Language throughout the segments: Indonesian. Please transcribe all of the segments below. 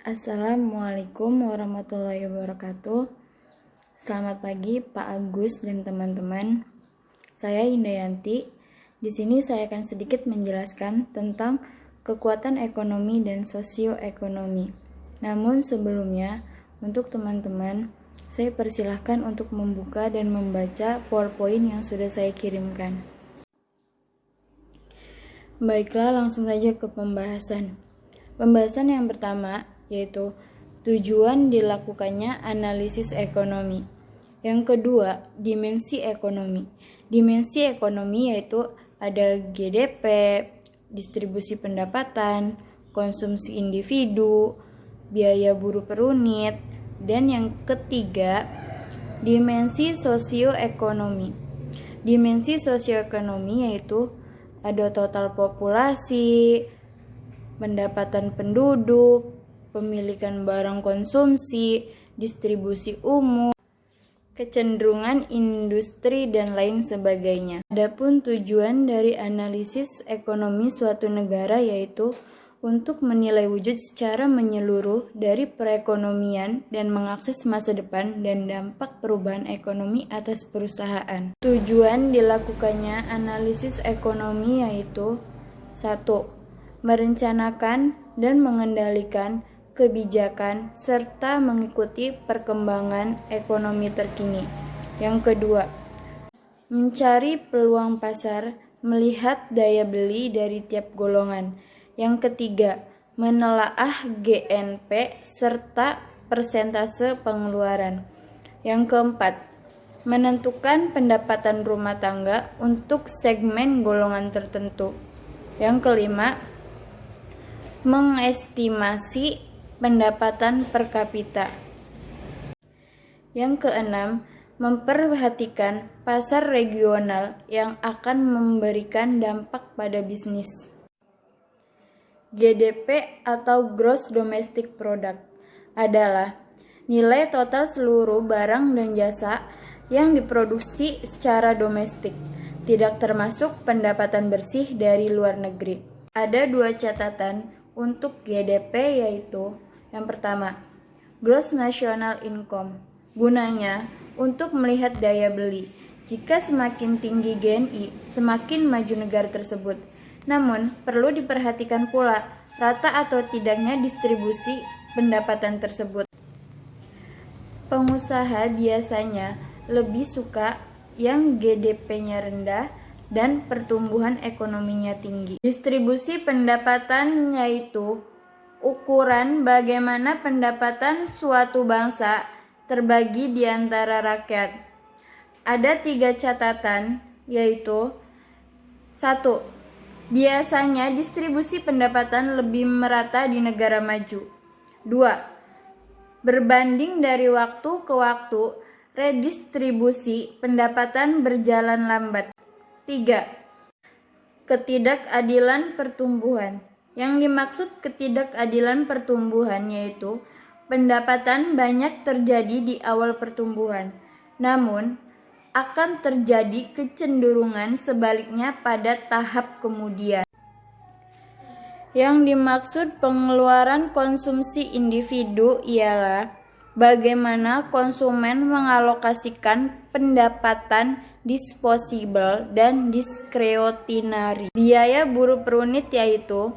Assalamualaikum warahmatullahi wabarakatuh. Selamat pagi Pak Agus dan teman-teman. Saya Indayanti. Di sini saya akan sedikit menjelaskan tentang kekuatan ekonomi dan sosioekonomi. Namun sebelumnya, untuk teman-teman, saya persilahkan untuk membuka dan membaca PowerPoint yang sudah saya kirimkan. Baiklah, langsung saja ke pembahasan. Pembahasan yang pertama yaitu tujuan dilakukannya analisis ekonomi. Yang kedua, dimensi ekonomi. Dimensi ekonomi yaitu ada GDP, distribusi pendapatan, konsumsi individu, biaya buruh per unit, dan yang ketiga, dimensi sosioekonomi. Dimensi sosioekonomi yaitu ada total populasi, pendapatan penduduk, pemilikan barang konsumsi, distribusi umum, kecenderungan industri, dan lain sebagainya. Adapun tujuan dari analisis ekonomi suatu negara yaitu untuk menilai wujud secara menyeluruh dari perekonomian dan mengakses masa depan dan dampak perubahan ekonomi atas perusahaan. Tujuan dilakukannya analisis ekonomi yaitu 1. Merencanakan dan mengendalikan kebijakan serta mengikuti perkembangan ekonomi terkini. Yang kedua, mencari peluang pasar, melihat daya beli dari tiap golongan. Yang ketiga, menelaah GNP serta persentase pengeluaran. Yang keempat, menentukan pendapatan rumah tangga untuk segmen golongan tertentu. Yang kelima, mengestimasi pendapatan per kapita. Yang keenam, memperhatikan pasar regional yang akan memberikan dampak pada bisnis. GDP atau Gross Domestic Product adalah nilai total seluruh barang dan jasa yang diproduksi secara domestik, tidak termasuk pendapatan bersih dari luar negeri. Ada 2 catatan untuk GDP yaitu yang pertama, Gross National Income. Gunanya untuk melihat daya beli. Jika semakin tinggi GNI, semakin maju negara tersebut. Namun, perlu diperhatikan pula rata atau tidaknya distribusi pendapatan tersebut. Pengusaha biasanya lebih suka yang GDP-nya rendah dan pertumbuhan ekonominya tinggi. Distribusi pendapatan yaitu ukuran bagaimana pendapatan suatu bangsa terbagi di antara rakyat. Ada 3 catatan yaitu 1. Biasanya distribusi pendapatan lebih merata di negara maju. 2. Berbanding dari waktu ke waktu, redistribusi pendapatan berjalan lambat. 3. Ketidakadilan pertumbuhan. Yang dimaksud ketidakadilan pertumbuhan yaitu pendapatan banyak terjadi di awal pertumbuhan, namun akan terjadi kecenderungan sebaliknya pada tahap kemudian. Yang dimaksud pengeluaran konsumsi individu ialah bagaimana konsumen mengalokasikan pendapatan disposable dan diskretionary. Biaya buruh per unit yaitu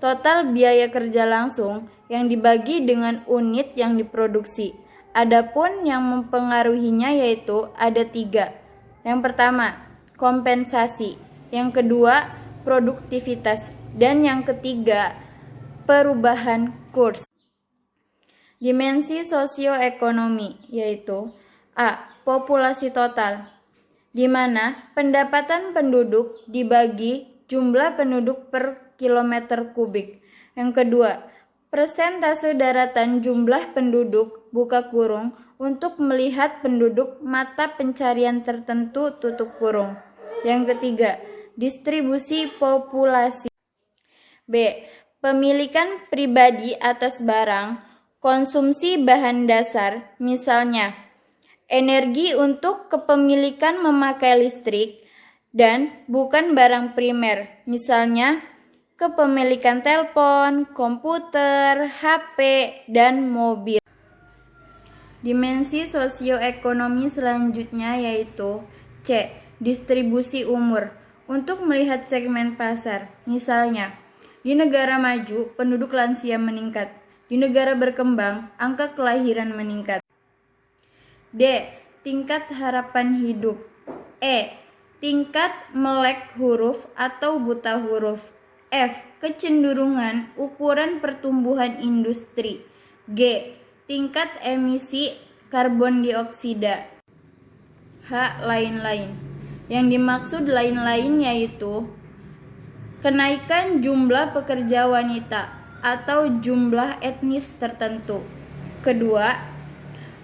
total biaya kerja langsung yang dibagi dengan unit yang diproduksi. Adapun yang mempengaruhinya yaitu ada 3. Yang pertama, kompensasi. Yang kedua, produktivitas. Dan yang ketiga, perubahan kurs. Dimensi sosioekonomi yaitu A. Populasi total, di mana pendapatan penduduk dibagi jumlah penduduk per kilometer kubik. Yang kedua, persentase daratan jumlah penduduk (buka kurung) untuk melihat penduduk mata pencarian tertentu (tutup kurung). Yang ketiga, distribusi populasi. B. Pemilikan pribadi atas barang, konsumsi bahan dasar, misalnya energi untuk kepemilikan memakai listrik dan bukan barang primer, misalnya kepemilikan telepon, komputer, HP, dan mobil. Dimensi sosioekonomi selanjutnya yaitu C. Distribusi umur. Untuk melihat segmen pasar, misalnya, di negara maju, penduduk lansia meningkat. Di negara berkembang, angka kelahiran meningkat. D. Tingkat harapan hidup. E. Tingkat melek huruf atau buta huruf. F. Kecenderungan ukuran pertumbuhan industri. G. Tingkat emisi karbon dioksida. H. Lain-lain. Yang dimaksud lain-lain yaitu kenaikan jumlah pekerja wanita atau jumlah etnis tertentu. Kedua,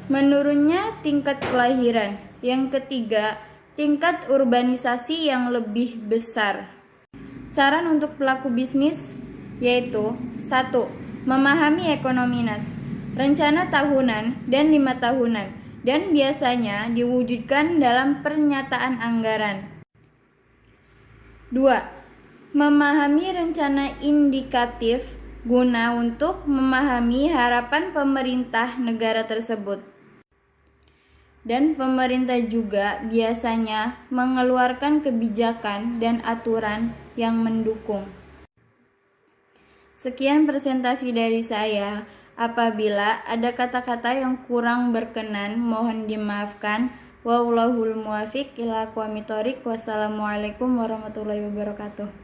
menurunnya tingkat kelahiran. Yang ketiga, tingkat urbanisasi yang lebih besar. Saran untuk pelaku bisnis yaitu 1. Memahami ekonomi nas, rencana tahunan dan 5 tahunan, dan biasanya diwujudkan dalam pernyataan anggaran. 2. Memahami rencana indikatif guna untuk memahami harapan pemerintah negara tersebut. Dan pemerintah juga biasanya mengeluarkan kebijakan dan aturan yang mendukung. Sekian presentasi dari saya. Apabila ada kata-kata yang kurang berkenan, mohon dimaafkan. Wallahul muwaffiq ila aqwamit thoriq. Wassalamualaikum warahmatullahi wabarakatuh.